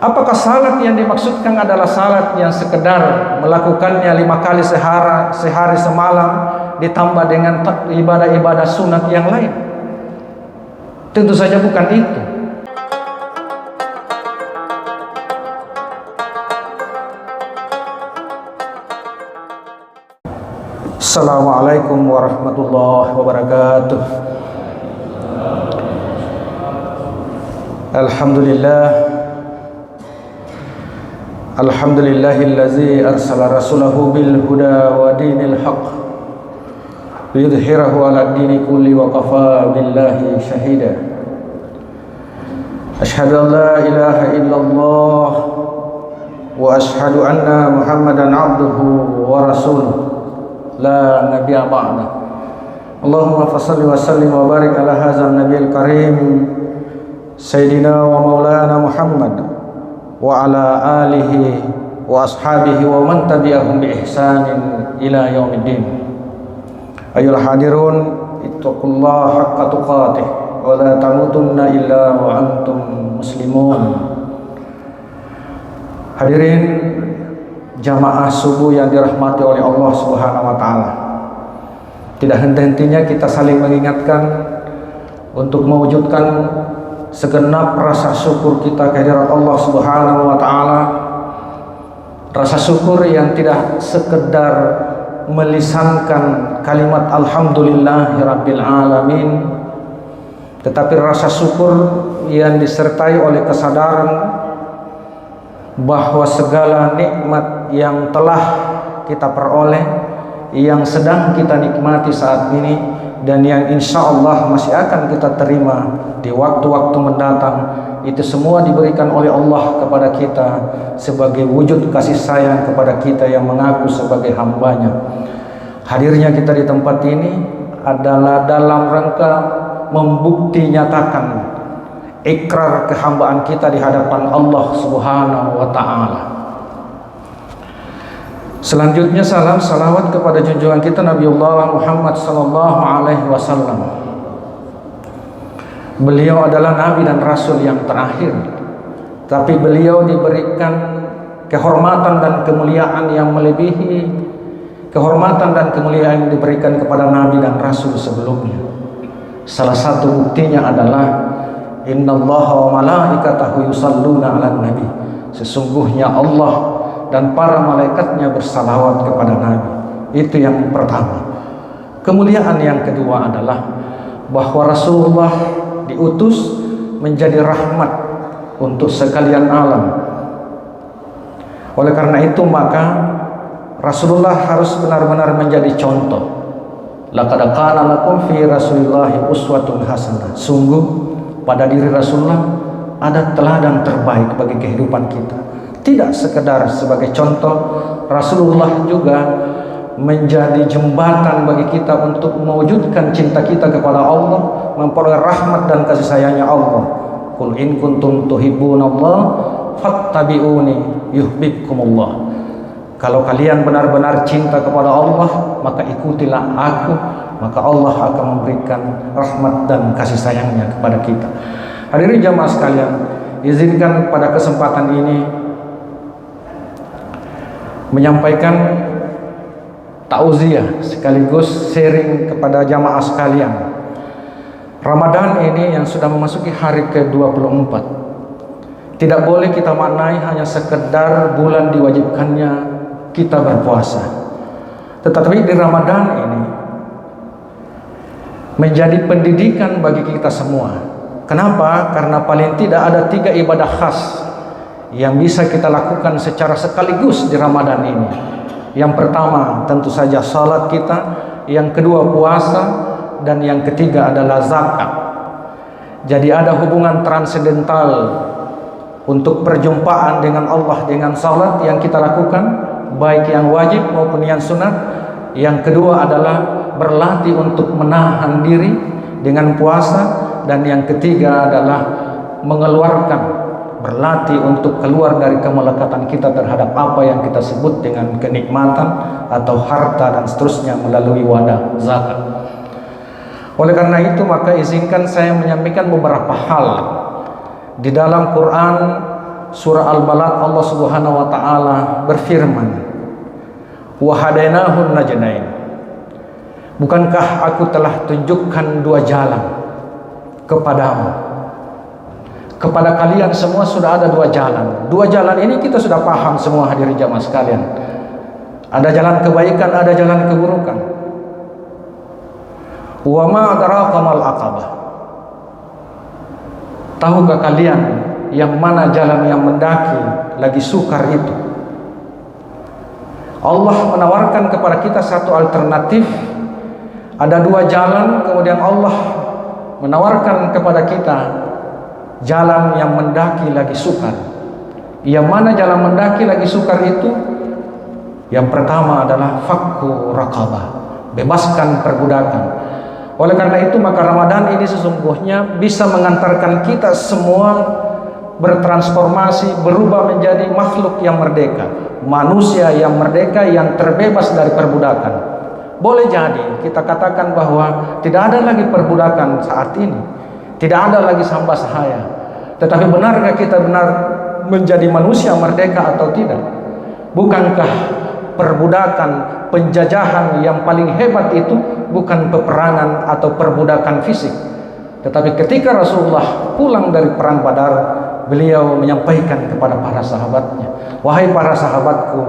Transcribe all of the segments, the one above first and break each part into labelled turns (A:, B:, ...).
A: Apakah salat yang dimaksudkan adalah salat yang sekedar melakukannya 5 kali sehari semalam ditambah dengan ibadah-ibadah sunat yang lain? Tentu saja bukan itu. Assalamualaikum warahmatullahi wabarakatuh. Alhamdulillahillazi arsala rasulahu bil huda wa dinil haqq liyudhhirahu 'ala dini kulli wa kafa billahi shahida. Asyhadu an la ilaha illallah wa asyhadu anna Muhammadan 'abduhu wa rasuluh la nabiyya ba'da. Allahumma fassalli wa sallim wa barik ala hadzal nabiyil karim sayyidina wa maulana Muhammad wa ala alihi wa ashabihi wa man tabi'ahum bi ihsanin ila yaumiddin. Ayyuhal hadirun, ittaqullaha haqqa tuqatih wa la tamutunna illa wa antum muslimun. Hadirin jamaah subuh yang dirahmati oleh Allah Subhanahu wa taala. Tidak henti-hentinya kita saling mengingatkan untuk mewujudkan segenap rasa syukur kita kehadirat Allah Subhanahu wa taala. Rasa syukur yang tidak sekedar melisankan kalimat alhamdulillahirabbil alamin, tetapi rasa syukur yang disertai oleh kesadaran bahwa segala nikmat yang telah kita peroleh, yang sedang kita nikmati saat ini, dan yang insya Allah masih akan kita terima di waktu-waktu mendatang, itu semua diberikan oleh Allah kepada kita sebagai wujud kasih sayang kepada kita yang mengaku sebagai hambanya. Hadirnya kita di tempat ini adalah dalam rangka membukti nyatakan ikrar kehambaan kita di hadapan Allah Subhanahu wa ta'ala. Selanjutnya salam salawat kepada junjungan kita Nabiullah Muhammad sallallahu alaihi wasallam. Beliau adalah nabi dan rasul yang terakhir, tapi beliau diberikan kehormatan dan kemuliaan yang melebihi kehormatan dan kemuliaan yang diberikan kepada nabi dan rasul sebelumnya. Salah satu buktinya adalah innallaha wa malaikatahu yusalluna 'alan nabi. Sesungguhnya Allah dan para malaikatnya bersalawat kepada nabi. Itu yang pertama. Kemuliaan yang kedua adalah bahwa Rasulullah diutus menjadi rahmat untuk sekalian alam. Oleh karena itu maka Rasulullah harus benar-benar menjadi contoh. Laqad kana lakum fi Rasulillahi uswatun hasanah. Sungguh pada diri Rasulullah ada teladan terbaik bagi kehidupan kita. Tidak sekedar sebagai contoh, Rasulullah juga menjadi jembatan bagi kita untuk mewujudkan cinta kita kepada Allah, memperoleh rahmat dan kasih sayangnya Allah. Qul in kuntum tuhibbunallah fattabi'uni yuhibbukumullah. Kalau kalian benar-benar cinta kepada Allah, maka ikutilah aku, maka Allah akan memberikan rahmat dan kasih sayangnya kepada kita. Hadirin jamaah sekalian, izinkan pada kesempatan ini menyampaikan tauziah sekaligus sharing kepada jamaah sekalian. Ramadan ini yang sudah memasuki hari ke-24 tidak boleh kita maknai hanya sekedar bulan diwajibkannya kita berpuasa, tetapi di Ramadan ini menjadi pendidikan bagi kita semua. Kenapa? Karena paling tidak ada 3 ibadah khas yang bisa kita lakukan secara sekaligus di Ramadan ini. Yang pertama tentu saja salat kita, yang kedua puasa, dan yang ketiga adalah zakat. Jadi ada hubungan transendental untuk perjumpaan dengan Allah dengan salat yang kita lakukan, baik yang wajib maupun yang sunat. Yang kedua adalah berlatih untuk menahan diri dengan puasa, dan yang ketiga adalah berlatih untuk keluar dari kemelekatan kita terhadap apa yang kita sebut dengan kenikmatan atau harta dan seterusnya melalui wadah zakat. Oleh karena itu maka izinkan saya menyampaikan beberapa hal di dalam Quran surah Al-Balad Allah Subhanahu wa taala berfirman, "Wa hadainahun najdain." Bukankah aku telah tunjukkan dua jalan kepadamu? Kepada kalian semua sudah ada dua jalan. Dua jalan ini kita sudah paham semua hadirin jamaah sekalian. Ada jalan kebaikan, ada jalan keburukan. Wa ma adraka mal aqabah. Tahukah kalian yang mana jalan yang mendaki lagi sukar itu? Allah menawarkan kepada kita satu alternatif. Ada dua jalan, kemudian Allah menawarkan kepada kita jalan yang mendaki lagi sukar. Yang mana jalan mendaki lagi sukar itu? Yang pertama adalah fakku raqabah, bebaskan perbudakan. Oleh karena itu maka Ramadan ini sesungguhnya bisa mengantarkan kita semua bertransformasi, berubah menjadi makhluk yang merdeka, manusia yang merdeka, yang terbebas dari perbudakan. Boleh jadi kita katakan bahwa tidak ada lagi perbudakan saat ini, tidak ada lagi samba sahaya. Tetapi benarkah kita benar menjadi manusia merdeka atau tidak? Bukankah perbudakan, penjajahan yang paling hebat itu bukan peperangan atau perbudakan fisik? Tetapi ketika Rasulullah pulang dari perang Badar, beliau menyampaikan kepada para sahabatnya, "Wahai para sahabatku,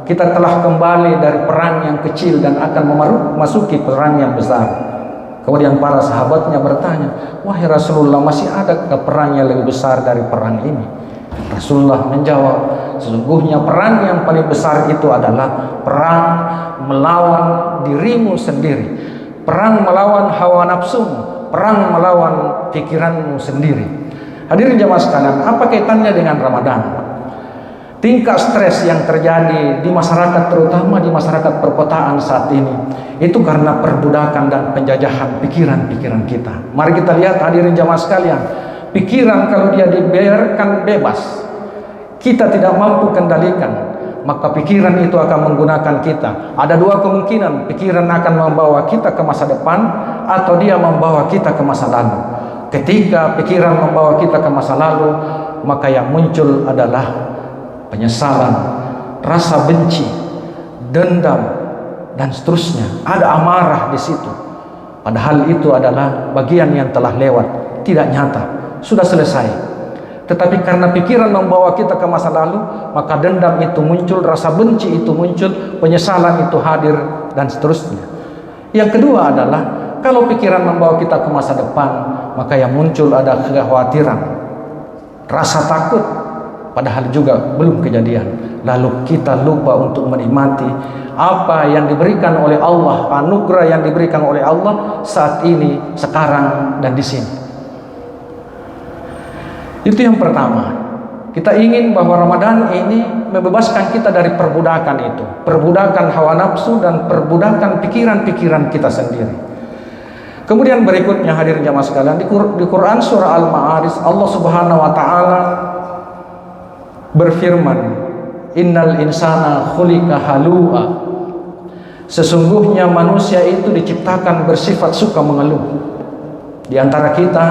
A: kita telah kembali dari perang yang kecil dan akan memasuki perang yang besar." Kemudian para sahabatnya bertanya, "Wahai Rasulullah, masih adakah perang yang lebih besar dari perang ini?" Rasulullah menjawab, "Sesungguhnya perang yang paling besar itu adalah perang melawan dirimu sendiri, perang melawan hawa nafsumu, perang melawan pikiranmu sendiri." Hadirin jamaah sekalian, apa kaitannya dengan Ramadan? Tingkat stres yang terjadi di masyarakat, terutama di masyarakat perkotaan saat ini, itu karena perbudakan dan penjajahan pikiran-pikiran kita. Mari kita lihat hadirin jamaah sekalian, pikiran kalau dia dibiarkan bebas, kita tidak mampu kendalikan, maka pikiran itu akan menggunakan kita. Ada dua kemungkinan, pikiran akan membawa kita ke masa depan atau dia membawa kita ke masa lalu. Ketika pikiran membawa kita ke masa lalu, maka yang muncul adalah penyesalan, rasa benci, dendam, dan seterusnya. Ada amarah di situ. Padahal itu adalah bagian yang telah lewat, tidak nyata, sudah selesai. Tetapi karena pikiran membawa kita ke masa lalu, maka dendam itu muncul, rasa benci itu muncul, penyesalan itu hadir, dan seterusnya. Yang kedua adalah, kalau pikiran membawa kita ke masa depan, maka yang muncul ada kekhawatiran, rasa takut, padahal juga belum kejadian. Lalu kita lupa untuk menikmati apa yang diberikan oleh Allah, anugerah yang diberikan oleh Allah saat ini, sekarang, dan di sini. Itu yang pertama. Kita ingin bahwa Ramadan ini membebaskan kita dari perbudakan itu, perbudakan hawa nafsu dan perbudakan pikiran-pikiran kita sendiri. Kemudian berikutnya hadirin jamaah sekalian, di Quran surah Al-Ma'arij Allah Subhanahu wa taala berfirman, "Innal insana khuliqa halu'a." Sesungguhnya manusia itu diciptakan bersifat suka mengeluh. Di antara kita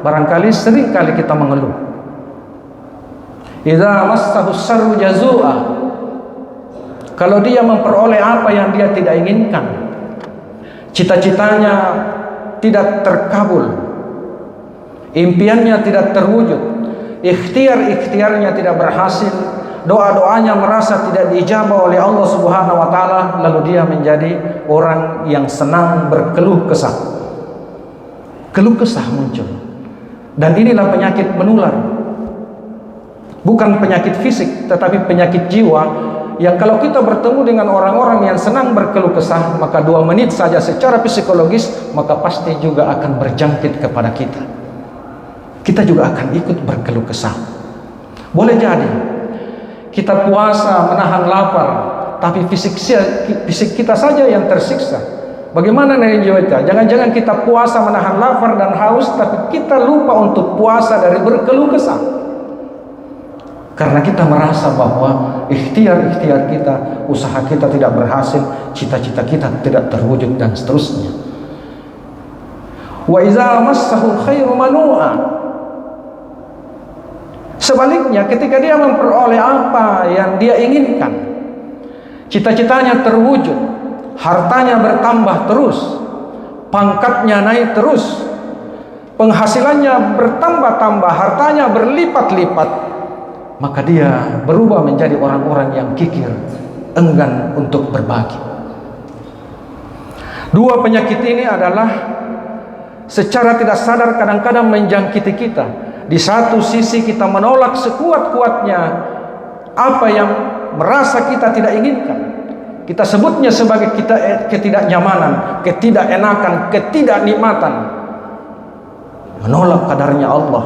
A: barangkali sering kali kita mengeluh. Idza massahu syarru jazua. Kalau dia memperoleh apa yang dia tidak inginkan, cita-citanya tidak terkabul, impiannya tidak terwujud, ikhtiarnya tidak berhasil, doa-doanya merasa tidak diijabah oleh Allah Subhanahu wa taala, lalu dia menjadi orang yang senang berkeluh kesah. Keluh kesah muncul. Dan inilah penyakit menular. Bukan penyakit fisik, tetapi penyakit jiwa, yang kalau kita bertemu dengan orang-orang yang senang berkeluh kesah, maka 2 menit saja secara psikologis, maka pasti juga akan berjangkit kepada kita. Kita juga akan ikut berkeluh kesah. Boleh jadi kita puasa menahan lapar, tapi fisik kita saja yang tersiksa. Bagaimana dari jiwa kita? Jangan-jangan kita puasa menahan lapar dan haus, tapi kita lupa untuk puasa dari berkeluh kesah. Karena kita merasa bahwa ikhtiar kita, usaha kita tidak berhasil, cita-cita kita tidak terwujud, dan seterusnya. Wa iza massahu khairu manu'a. Sebaliknya, ketika dia memperoleh apa yang dia inginkan, cita-citanya terwujud, hartanya bertambah terus, pangkatnya naik terus, penghasilannya bertambah-tambah, hartanya berlipat-lipat, maka dia berubah menjadi orang-orang yang kikir, enggan untuk berbagi. Dua penyakit ini adalah secara tidak sadar kadang-kadang menjangkiti kita. Di satu sisi kita menolak sekuat-kuatnya apa yang merasa kita tidak inginkan. Kita sebutnya sebagai ketidaknyamanan, ketidakenakan, ketidaknikmatan. Menolak kadarnya Allah.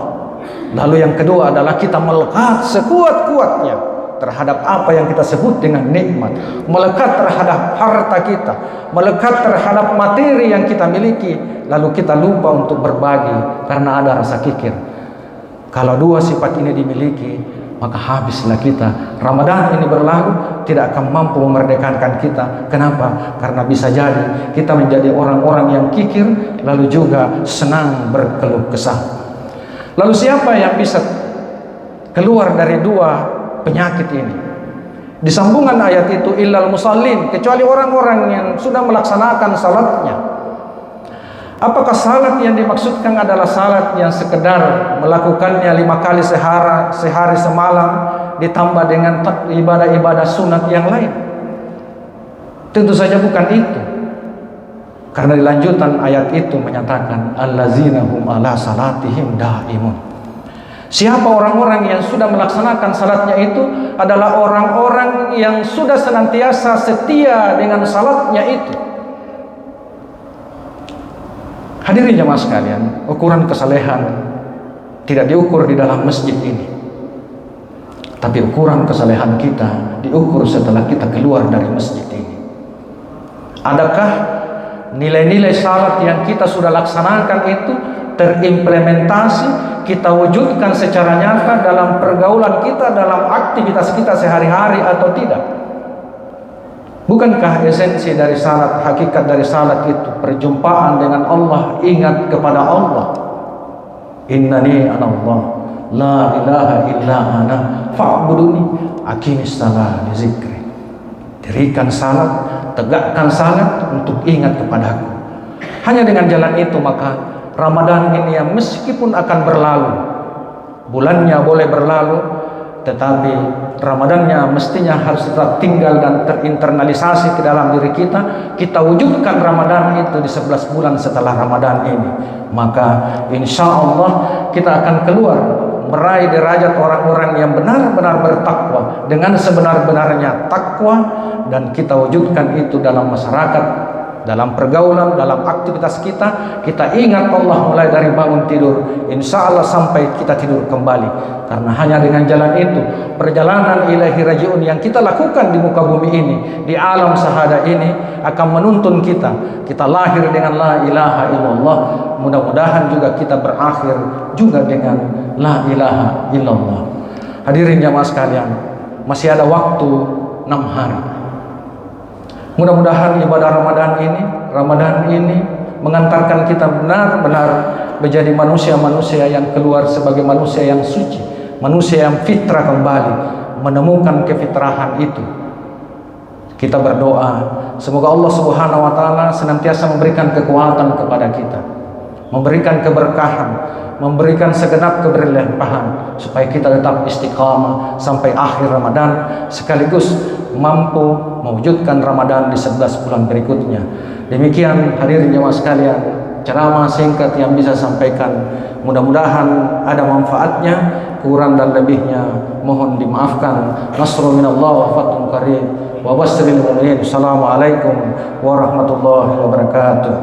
A: Lalu yang kedua adalah kita melekat sekuat-kuatnya terhadap apa yang kita sebut dengan nikmat, melekat terhadap harta kita, melekat terhadap materi yang kita miliki, lalu kita lupa untuk berbagi karena ada rasa kikir. Kalau dua sifat ini dimiliki, maka habislah kita. Ramadan ini berlalu, tidak akan mampu memerdekakan kita. Kenapa? Karena bisa jadi kita menjadi orang-orang yang kikir, lalu juga senang berkeluh kesah. Lalu siapa yang bisa keluar dari dua penyakit ini? Di sambungan ayat itu, illal musallin, kecuali orang-orang yang sudah melaksanakan salatnya. Apakah salat yang dimaksudkan adalah salat yang sekedar melakukannya 5 kali sehari semalam ditambah dengan ibadah-ibadah sunat yang lain? Tentu saja bukan itu. Karena di lanjutan ayat itu menyatakan allazina hum ala salatihim daimun. Siapa orang-orang yang sudah melaksanakan salatnya itu adalah orang-orang yang sudah senantiasa setia dengan salatnya itu. Hadirin jemaah sekalian, ukuran kesalehan tidak diukur di dalam masjid ini, tapi ukuran kesalehan kita diukur setelah kita keluar dari masjid ini. Adakah nilai-nilai salat yang kita sudah laksanakan itu terimplementasi, kita wujudkan secara nyata dalam pergaulan kita, dalam aktivitas kita sehari-hari atau tidak? Bukankah esensi dari salat, hakikat dari salat itu perjumpaan dengan Allah, ingat kepada Allah? Innani anallah, la ilaha illa ana fa'buduni aqimis salat li zikri. Dirikan salat, tegakkan salat untuk ingat kepadaku. Hanya dengan jalan itu maka Ramadan ini yang meskipun akan berlalu, bulannya boleh berlalu, tetapi Ramadannya mestinya harus tetap tinggal dan terinternalisasi ke dalam diri kita. Kita wujudkan Ramadan itu di 11 bulan setelah Ramadan ini, maka insya Allah kita akan keluar meraih derajat orang-orang yang benar-benar bertakwa dengan sebenar-benarnya takwa, dan kita wujudkan itu dalam masyarakat, dalam pergaulan, dalam aktivitas kita. Kita ingat Allah mulai dari bangun tidur, insya Allah sampai kita tidur kembali. Karena hanya dengan jalan itu, perjalanan ilahi rajiun yang kita lakukan di muka bumi ini, di alam sahada ini, akan menuntun kita. Kita lahir dengan la ilaha illallah, mudah-mudahan juga kita berakhir juga dengan la ilaha illallah. Hadirin jamaah sekalian, masih ada waktu 6 hari. Mudah-mudahan ibadah Ramadan ini mengantarkan kita benar-benar menjadi manusia-manusia yang keluar sebagai manusia yang suci, manusia yang fitrah kembali, menemukan kefitrahan itu. Kita berdoa semoga Allah Subhanahu wa taala senantiasa memberikan kekuatan kepada kita, memberikan keberkahan, memberikan segenap keberlimpahan supaya kita tetap istiqamah sampai akhir Ramadan, sekaligus mampu mewujudkan Ramadan di 11 bulan berikutnya. Demikian hadirin jemaah sekalian, ceramah singkat yang bisa sampaikan. Mudah-mudahan ada manfaatnya, kurang dan lebihnya mohon dimaafkan. Nasrul minallah wa fathun qarib wa basyiril mu'minin. Assalamualaikum warahmatullahi wabarakatuh.